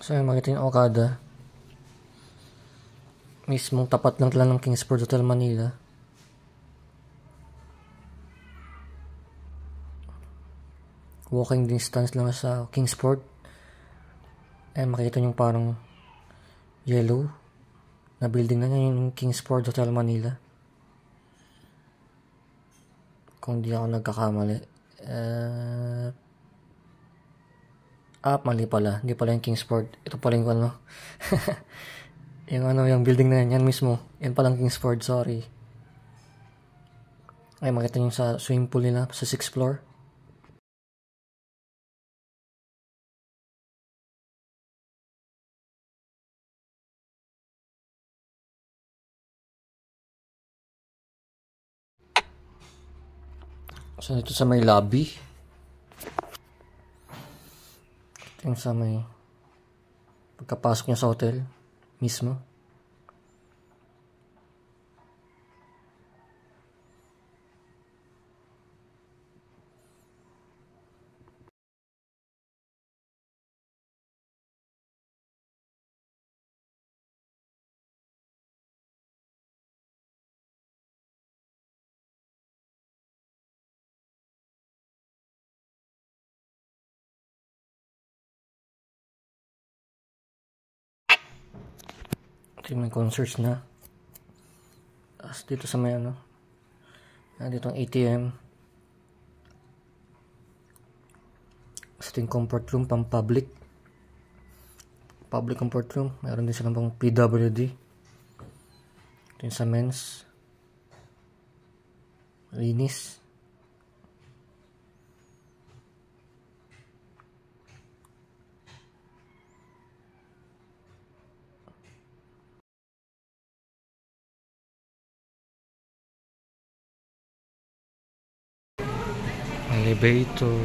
So yung makita yung Okada. Mismong tapat lang talaga ng Kingsport Hotel Manila. Walking distance lang sa Kingsport. Makita nyo parang yellow na building na yun yung Kingsport Hotel Manila. Kung di ako nagkakamali. Mali pala. Hindi pala yung Kingsport. Ito pala yung ano. yung building na yan. Yan mismo. Yan palang Kingsport. Sorry. Makita nyo sa swimming pool nila sa 6th floor. So, ito sa may lobby. Ito yung sa may pagkapasok nyo sa hotel mismo. Ito yung may concerts na. Tapos dito sa may ano. Dito ang ATM. Ito yung comfort room pang public. Public comfort room. Mayroon din silang pang PWD. Ito yung sa men's. Linis. Elevator.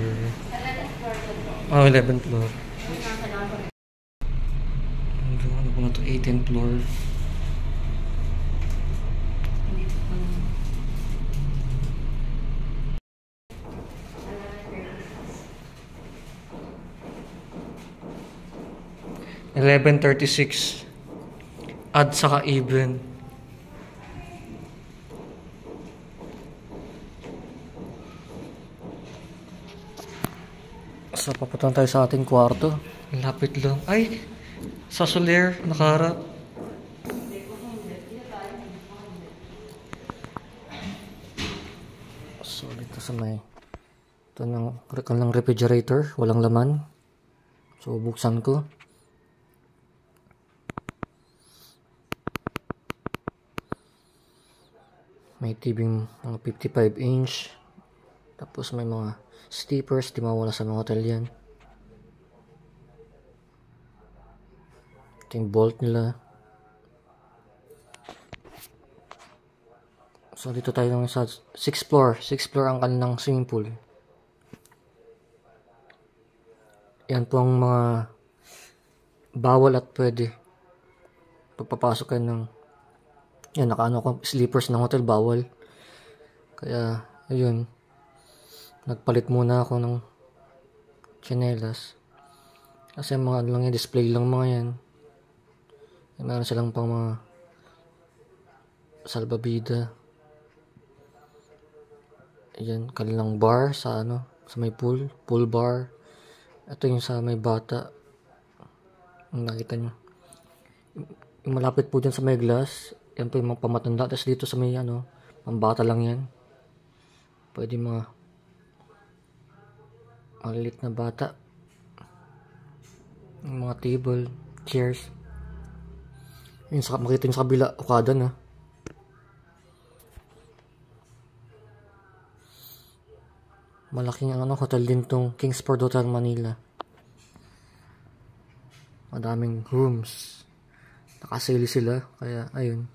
11th floor. Ano ba ito? 18th floor. $11.36. Add saka even. So, papunta tayo sa ating kwarto. Lapit lang. Ay! Sa Soler, nakaharap. So, dito sa may ito ng refrigerator. Walang laman. So, buksan ko. May TV mga 55 inch. Tapos may mga steppers, di mawala sa mga hotel yan. Ito yung bolt nila. So dito tayo lang sa 6th floor. 6th floor ang kanilang swimming pool. Yan po ang mga bawal at pwede. Pagpapasok kayo ng yan, nakaano ko, sleepers ng hotel, bawal. Kaya, ayun. Nagpalit muna ako ng tsinelas. Kasi mga lang yan, display lang mga yan. Meron silang pang mga salbabida. Ayan, kanilang bar sa sa may pool bar. Ito yung sa may bata. Nakita nyo. Yung malapit po dyan sa may glass. Yan po yung mga pamatanda. Tapos dito sa may pambata lang yan. Pwede mga malilit na bata. Yung mga table, chairs. Yung makita nyo sa kabila, Okada na. Malaking hotel din tong Kingsport Hotel Manila. Madaming rooms. Nakasale sila, kaya ayun.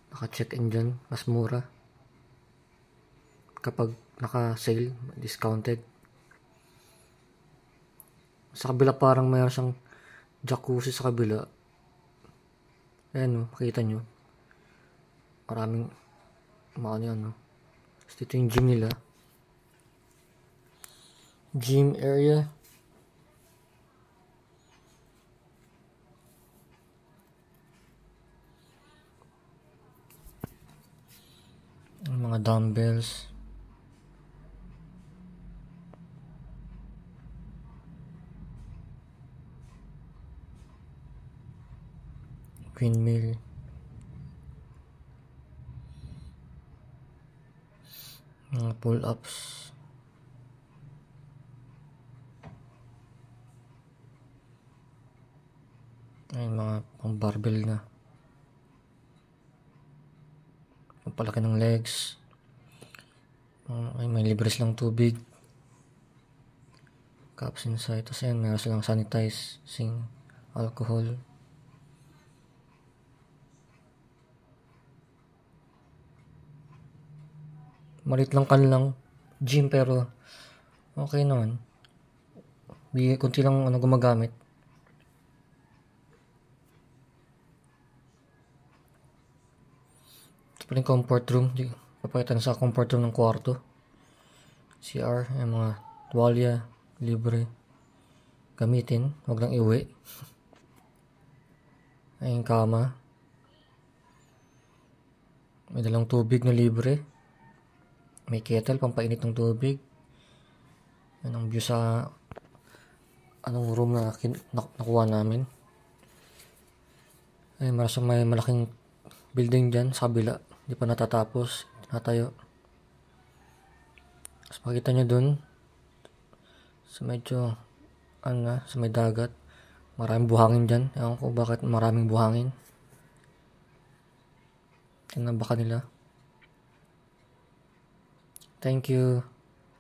Naka-check-in dyan, mas mura. Kapag naka-sale, discounted. Sa kabila parang mayroon siyang jacuzzi sa kabila. Ayan makita nyo. Maraming mga Tapos dito yung gym nila. Gym area. mga dumbbells. Windmill. Mga pull-ups. Ay, mga pang barbell na. Palaki ng legs. Ay, may libre silang tubig. Cups inside. Tapos yan, meron silang sanitizing alcohol. Malit lang kanilang gym pero okay naman. Kunti lang gumagamit. Ito pa rin comfort room. Papakita sa comfort room ng kwarto. CR, yung mga tuwalya, libre. Gamitin, wag lang iwi. Ay, yung kama. May dalang tubig na libre. May kettle, pampainit ng tubig. Yan ang view sa room na nakuha namin. Ay, may malaking building dyan sa kabila. Hindi pa natatapos. Natayo. Tapos makita nyo dun sa medyo sa may dagat. Maraming buhangin dyan. Ewan ko bakit maraming buhangin. Tingnan baka nila. Thank you.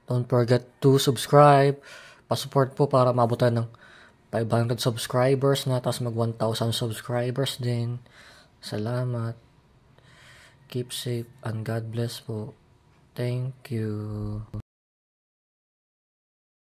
Don't forget to subscribe. Pa-support po para mabutan ng 500 subscribers na. Tapos mag 1,000 subscribers din. Salamat. Keep safe and God bless po. Thank you.